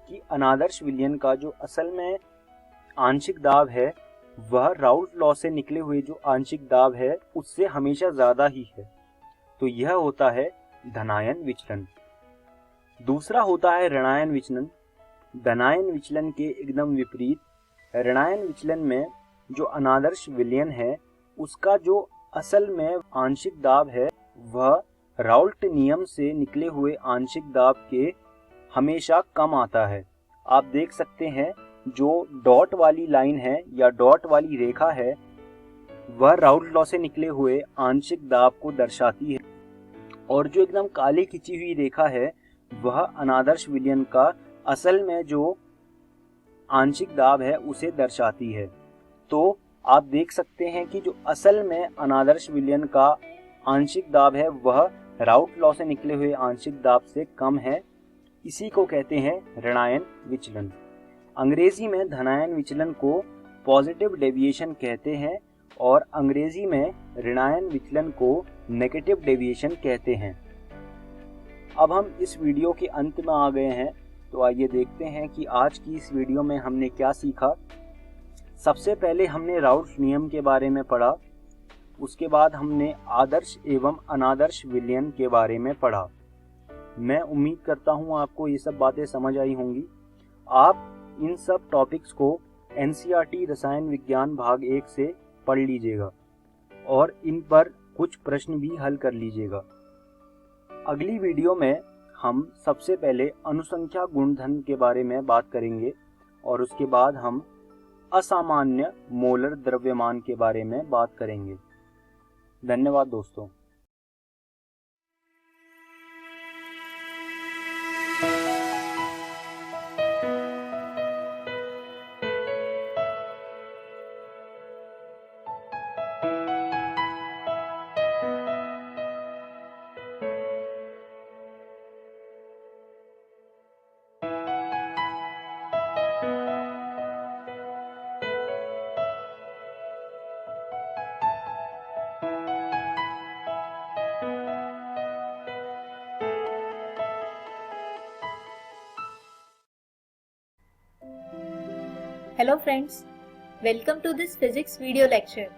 कि अनादर्श विलयन का जो असल में आंशिक दाब है वह राउल्ट लॉ से निकले हुए जो आंशिक दाब है उससे हमेशा ज्यादा ही है। तो यह होता है धनायन विचलन। दूसरा होता है ऋणायन विचलन। धनायन विचलन के एकदम विपरीत, ऋणायन विचलन में जो अनादर्श विलयन है उसका जो असल में आंशिक दाब है वह राउल्ट नियम से निकले हुए आंशिक दाब के हमेशा कम आता है। आप देख सकते हैं जो डॉट वाली लाइन है या डॉट वाली रेखा है वह राउल्ट लॉ से निकले हुए आंशिक दाब को दर्शाती है, और जो एकदम काली खिंची हुई रेखा है वह अनादर्श विलयन का असल में जो आंशिक दाब है उसे दर्शाती है। तो आप देख सकते हैं कि जो असल में अनादर्श विलयन का आंशिक दाब है वह राउट लॉ से निकले हुए आंशिक दाब से कम है। इसी को कहते हैं ऋणायन विचलन। अंग्रेजी में धनायन विचलन को पॉजिटिव डेविएशन कहते हैं और अंग्रेजी में ऋणायन विचलन को नेगेटिव डेविएशन कहते हैं। अब हम इस वीडियो के अंत में आ गए हैं, तो आइए देखते हैं कि आज की इस वीडियो में हमने क्या सीखा। सबसे पहले हमने राउल्ट नियम के बारे में पढ़ा, उसके बाद हमने आदर्श एवं अनादर्श विलयन के बारे में पढ़ा। मैं उम्मीद करता हूँ आपको ये सब बातें समझ आई होंगी। आप इन सब टॉपिक्स को एनसीईआरटी रसायन विज्ञान भाग 1 से पढ़ लीजिएगा और इन पर कुछ प्रश्न भी हल कर लीजिएगा। अगली वीडियो में हम सबसे पहले अनुसंख्या गुणधर्म के बारे में बात करेंगे और उसके बाद हम असामान्य मोलर द्रव्यमान के बारे में बात करेंगे। धन्यवाद दोस्तों। Hello friends, welcome to this physics video lecture.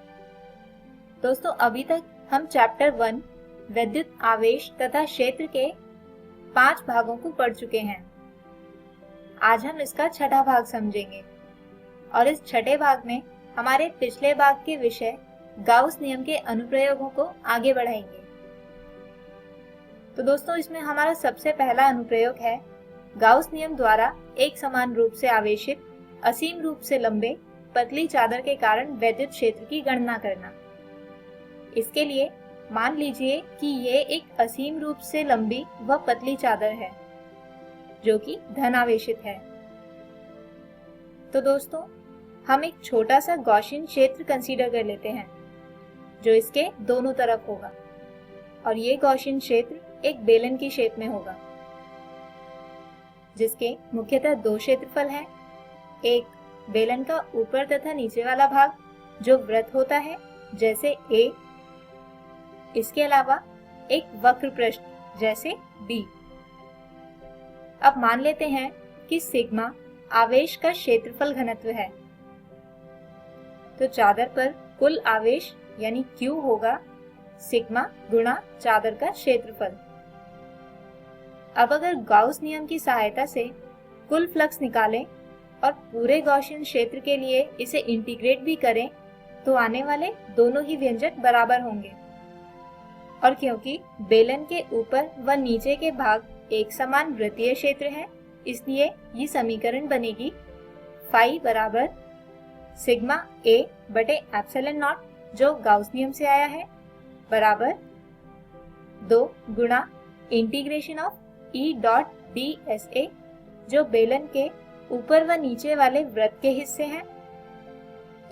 दोस्तों, अभी तक हम चैप्टर 1 विद्युत आवेश तथा क्षेत्र के 5 भागों को पढ़ चुके हैं। आज हम इसका छठा भाग समझेंगे और इस छठे भाग में हमारे पिछले भाग के विषय गाउस नियम के अनुप्रयोगों को आगे बढ़ाएंगे। तो दोस्तों, इसमें हमारा सबसे पहला अनुप्रयोग है गाउस नियम द्वारा एक समान रूप से आवेशित असीम रूप से लंबे पतली चादर के कारण वैद्युत क्षेत्र की गणना करना। इसके लिए मान लीजिए कि ये एक असीम रूप से लंबी व पतली चादर है जो कि धन आवेशित है। तो दोस्तों, हम एक छोटा सा गॉसियन क्षेत्र कंसीडर कर लेते हैं जो इसके दोनों तरफ होगा, और ये गॉसियन क्षेत्र एक बेलन की शेप में होगा जिसके मुख्यतः 2 क्षेत्रफल हैं। एक बेलन का ऊपर तथा नीचे वाला भाग जो वृत्त होता है जैसे A, इसके अलावा एक वक्र पृष्ठ जैसे B। अब मान लेते हैं कि सिग्मा आवेश का क्षेत्रफल घनत्व है, तो चादर पर कुल आवेश यानी Q होगा सिग्मा गुणा चादर का क्षेत्रफल। अब अगर गाउस नियम की सहायता से कुल फ्लक्स निकालें और पूरे गॉसियन क्षेत्र के लिए इसे इंटीग्रेट भी करें तो आने वाले दोनों ही व्यंजक बराबर होंगे। और क्योंकि बेलन के ऊपर व नीचे के भाग एक समान वृत्तीय क्षेत्र है, इसलिए ये समीकरण बनेगी फाई बराबर सिग्मा A बटे एप्सिलॉन नॉट जो गाउस नियम से आया है, बराबर 2 गुणा integration of E dot DSA जो बेलन के ऊपर व नीचे वाले वृत्त के हिस्से हैं,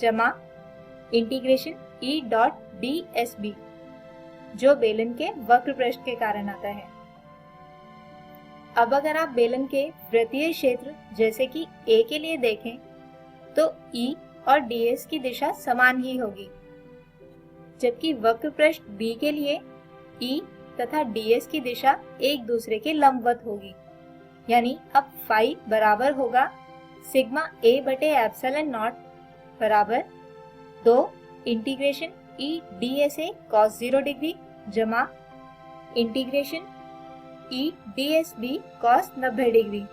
जमा इंटीग्रेशन E डॉट DSB जो बेलन के वक्र पृष्ठ के कारण आता है। अब अगर आप बेलन के वृत्तीय क्षेत्र जैसे कि A के लिए देखें तो E और DS की दिशा समान ही होगी, जबकि वक्र पृष्ठ B के लिए E तथा DS की दिशा एक दूसरे के लंबवत होगी। यानी अब फाई बराबर होगा सिग्मा A बटे एप्सिलॉन नॉट बराबर 2 integration E DSA cos 0 degree जमा integration E DSB cos 90 degree.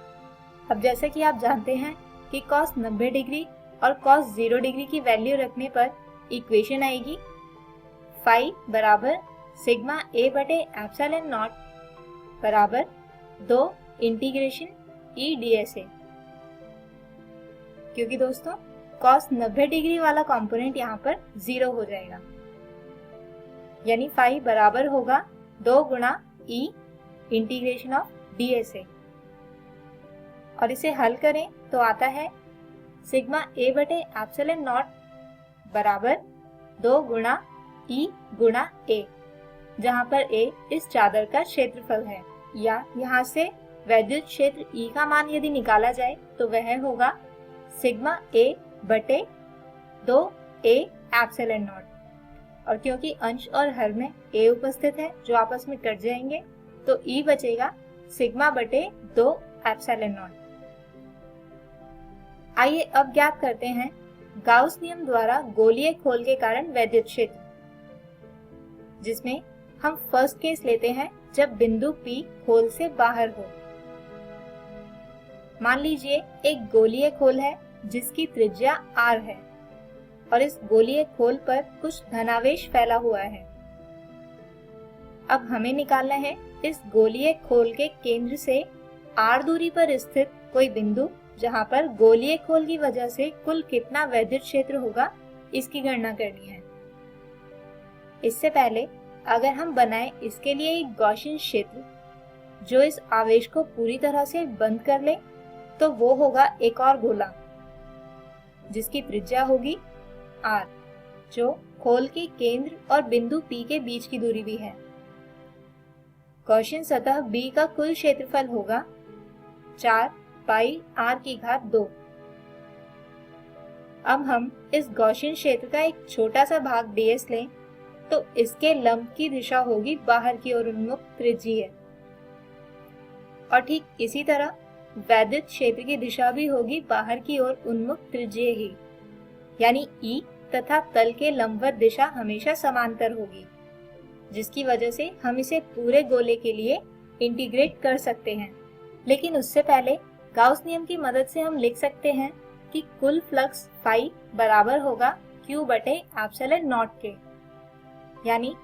अब जैसा कि आप जानते हैं कि cos 90 डिग्री और cos 0 डिग्री की वैल्यू रखने पर इक्वेशन आएगी फाई बराबर सिग्मा A बटे एप्सिलॉन नॉट बराबर 2 इंटीग्रेशन E DSA। क्योंकि दोस्तों cos 90 डिग्री वाला कंपोनेंट यहाँ पर 0 हो जाएगा, यानी फाई बराबर होगा 2 गुणा E इंटीग्रेशन ऑफ DSA। और इसे हल करें तो आता है सिग्मा A बटे एप्सिलॉन नॉट बराबर 2 गुणा E गुणा A, जहाँ पर A इस चादर का क्षेत्रफल है, या यहाँ से वैद्युत क्षेत्र E का मान यदि निकाला जाए तो वह होगा सिग्मा A बटे 2A एप्सिलॉन नॉट। और क्योंकि अंश और हर में A उपस्थित है जो आपस में कट जाएंगे, तो E बचेगा सिग्मा बटे 2 एप्सिलॉन नॉट। आइए अब ज्ञात करते हैं गाउस नियम द्वारा गोलीय खोल के कारण वैद्युत क्षेत्र, जिसमें हम फर्स्ट केस लेते हैं जब बिंदु P खोल से बाहर हो। मान लीजिए एक गोलीय खोल है जिसकी त्रिज्या R है और इस गोलीय खोल पर कुछ धनावेश फैला हुआ है। अब हमें निकालना है इस गोलीय खोल के केंद्र से R दूरी पर स्थित कोई बिंदु जहां पर गोलीय खोल की वजह से कुल कितना वैद्युत क्षेत्र होगा, इसकी गणना करनी है। इससे पहले अगर हम बनाए इसके लिए एक गॉसियन क्षेत्र जो इस आवेश को पूरी तरह से बंद कर ले, तो वो होगा एक और गोला जिसकी त्रिज्या होगी R, जो खोल के केंद्र और बिंदु P के बीच की दूरी भी है। गॉसियन सतह B का कुल क्षेत्रफल होगा 4 पाई R की घात 2। अब हम इस गॉसियन क्षेत्र का एक छोटा सा भाग ds लें तो इसके लंब की दिशा होगी बाहर की ओर उन्मुख त्रिज्यीय, और ठीक इसी तरह वैद्युत क्षेत्र की दिशा भी होगी बाहर की ओर उन्मुख त्रिज्यीय ही, यानी E तथा तल के लंबवत दिशा हमेशा समांतर होगी, जिसकी वजह से हम इसे पूरे गोले के लिए इंटीग्रेट कर सकते हैं। लेकिन उससे पहले गाउस नियम की मदद से हम लिख सकते हैं कि कुल फ्लक्स फाई बराबर होगा Q बटे एप्सिलॉन नॉट के, यानी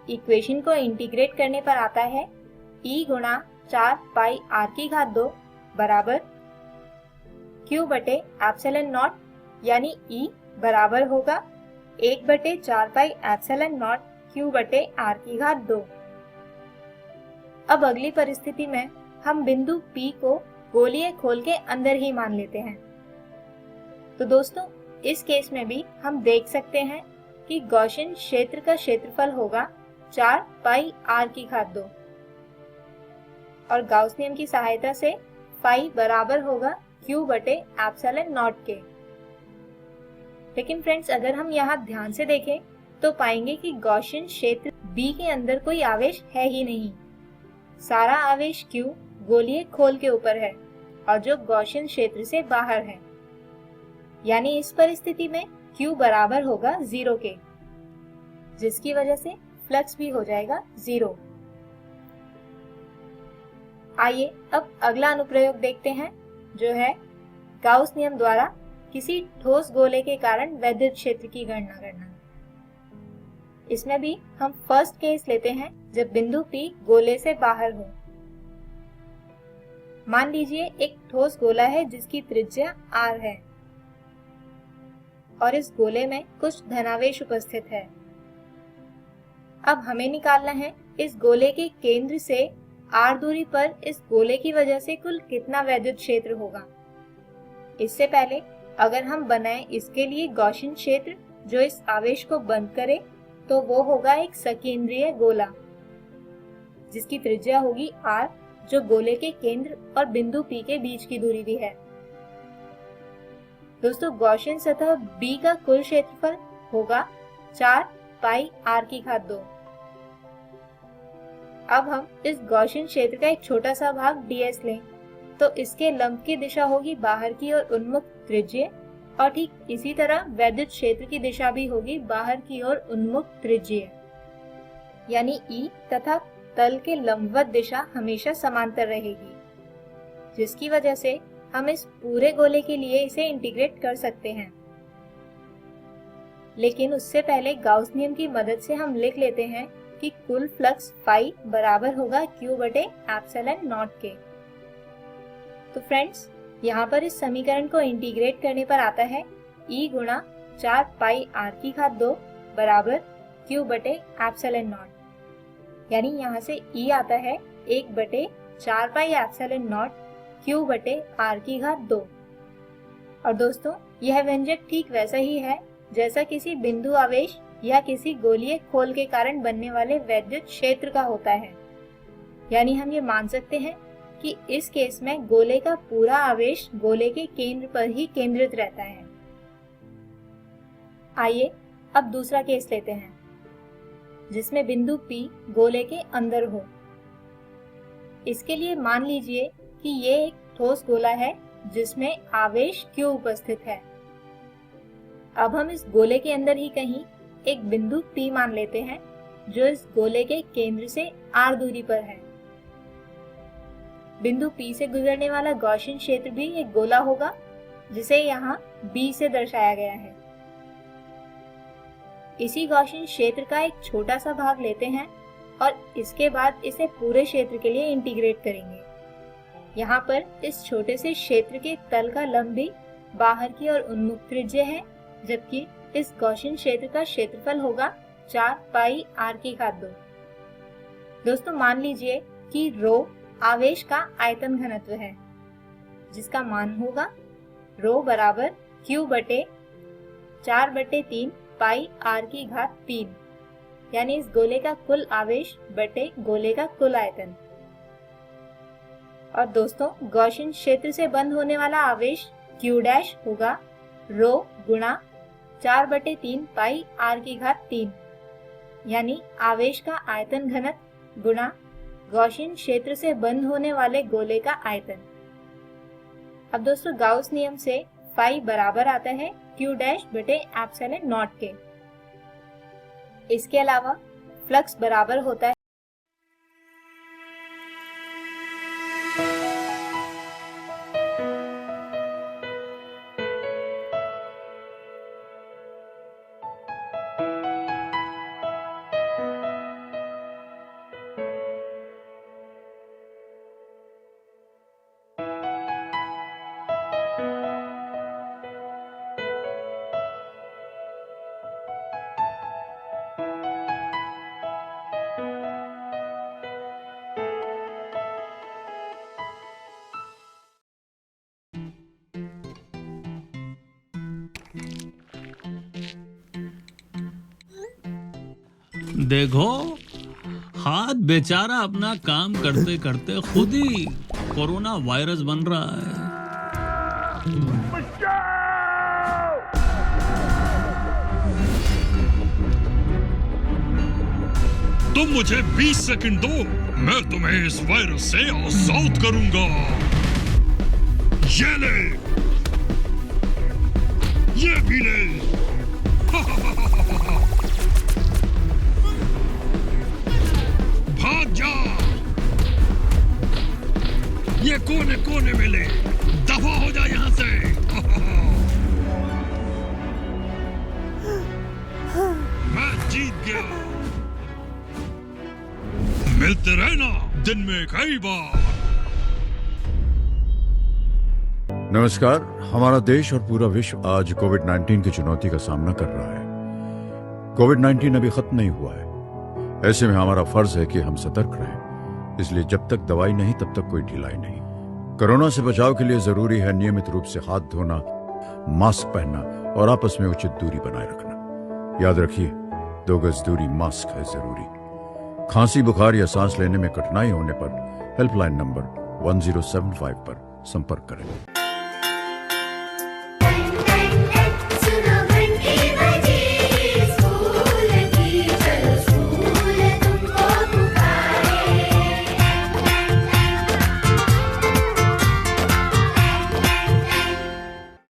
इक्वेशन को इंटीग्रेट करने पर आता है E गुणा 4 पाई R की घात 2 बराबर Q बटे एप्सिलॉन नॉट, यानी E बराबर होगा 1 बटे 4 पाई एप्सिलॉन नॉट Q बटे R की घात 2। अब अगली परिस्थिति में हम बिंदु P को गोलीय खोल के अंदर ही मान लेते हैं। तो दोस्तों इस केस में भी हम देख सकते हैं कि गॉसियन क्षेत्र का क्षेत्रफल होगा 4 पाई R की घात 2, और गाउस नियम की सहायता से फाई बराबर होगा Q बटे एप्सिलॉन नॉट के। लेकिन फ्रेंड्स अगर हम यहाँ ध्यान से देखें तो पाएंगे कि गॉसियन क्षेत्र B के अंदर कोई आवेश है ही नहीं। सारा आवेश Q गोलीय खोल के ऊपर है और जो गॉसियन क्षेत्र से बाहर है, यानी इस परिस्थिति में Q बराबर होगा 0 के, जिसकी वजह से फ्लक्स भी हो जाएगा 0। आइए अब अगला अनुप्रयोग देखते हैं, जो है गाउस नियम द्वारा किसी ठोस गोले के कारण वैद्युत क्षेत्र की गणना करना। इसमें भी हम फर्स्ट केस लेते हैं जब बिंदु P गोले से बाहर हो। मान लीजिए एक ठोस गोला है जिसकी त्रिज्या R है और इस गोले में कुछ धनावेश उपस्थित है। अब हमें निकालना है इस गोले के केंद्र से r दूरी पर इस गोले की वजह से कुल कितना वैद्युत क्षेत्र होगा। इससे पहले अगर हम बनाएं इसके लिए गॉसियन क्षेत्र जो इस आवेश को बंद करे, तो वो होगा एक सकेंद्रीय गोला जिसकी त्रिज्या होगी r, जो गोले के केंद्र और बिंदु P के बीच की दूरी भी है। दोस्तों, गॉसियन सतह B का कुल क्षेत्रफल होगा 4 पाई r⁵2। अब हम इस गॉसियन क्षेत्र का एक छोटा सा भाग ds लें, तो इसके लंब की दिशा होगी बाहर की ओर उन्मुख त्रिज्य, और ठीक इसी तरह वैद्युत क्षेत्र की दिशा भी होगी बाहर की ओर उन्मुख त्रिज्य, यानी E तथा तल के लंबवत दिशा हमेशा समांतर रहेगी, जिसकी वजह से हम इस पूरे गोले के लिए इसे इंटीग्रेट कर सकते हैं। लेकिन उससे पहले गाउस नियम की मदद से हम लिख लेते हैं कि कुल फ्लक्स फाई बराबर होगा Q/ε0 के। तो फ्रेंड्स, यहाँ पर इस समीकरण को इंटीग्रेट करने पर आता है E गुणा 4 पाई r⁵2 बराबर Q/ε0, यानी यहाँ से E आता है 1/4 पाई ε0 Q/r⁵2। और दोस्तों, यह व्यंजक ठीक वैसा ही है जैसा किसी बिंदु आवेश या किसी गोलीय खोल के कारण बनने वाले वैद्युत क्षेत्र का होता है। यानी हम ये मान सकते हैं कि इस केस में गोले का पूरा आवेश गोले के केंद्र पर ही केंद्रित रहता है। आइए अब दूसरा केस लेते हैं, जिसमें बिंदु P गोले के अंदर हो। इसके लिए मान लीजिए कि ये एक ठोस गोला है जिसमें आवेश Q उपस्थित है। अब हम इस गोले के अंदर ही कहीं एक बिंदु P मान लेते हैं जो इस गोले के केंद्र से r दूरी पर है। बिंदु P से गुजरने वाला गॉसियन क्षेत्र भी एक गोला होगा, जिसे यहाँ B से दर्शाया गया है। इसी गॉसियन क्षेत्र का एक छोटा सा भाग लेते हैं और इसके बाद इसे पूरे क्षेत्र के लिए इंटीग्रेट करेंगे। यहाँ पर इस छोटे से क्षेत्र के तल का लंब भी बाहर की ओर उन्मुख त्रिज्य है, जबकि इस गॉसियन क्षेत्र का क्षेत्रफल होगा 4 पाई r⁵2। दोस्तों, मान लीजिए कि रो आवेश का आयतन घनत्व है, जिसका मान होगा रो बराबर Q/4/3 पाई r⁵3, यानी इस गोले का कुल आवेश बटे गोले का कुल आयतन। और दोस्तों, गॉसियन क्षेत्र से बंद होने वाला आवेश Q' होगा रो गुणा 4/3 पाई r⁵3, यानी आवेश का आयतन घनत्व गुणा गॉसियन क्षेत्र से बंद होने वाले गोले का आयतन। अब दोस्तों, गाउस नियम से फाई बराबर आता है Q'/ε0 के। इसके अलावा फ्लक्स बराबर होता है देखो, हाथ बेचारा अपना काम करते करते खुद ही कोरोना वायरस बन रहा है। तुम मुझे 20 सेकंड दो, मैं तुम्हें इस वायरस से आजाद करूंगा। ये ले, ये भी ले। भाग जा, ये कोने कोने में ले, दफा हो जा यहां से। मैं जीत गया। मिलते रहना दिन में कई बार। नमस्कार। हमारा देश और पूरा विश्व आज कोविड-19 की चुनौती का सामना कर रहा है। कोविड-19 अभी खत्म नहीं हुआ है। ऐसे में हमारा फर्ज है कि हम सतर्क रहें। इसलिए जब तक दवाई नहीं तब तक कोई ढिलाई नहीं। कोरोना से बचाव के लिए जरूरी है नियमित रूप से हाथ धोना, मास्क पहनना और आपस में उचित दूरी बनाए रखना। याद रखिए, 2 गज दूरी, मास्क है जरूरी। खांसी, बुखार या सांस लेने में कठिनाई होने पर हेल्पलाइन नंबर 1075 पर संपर्क करें।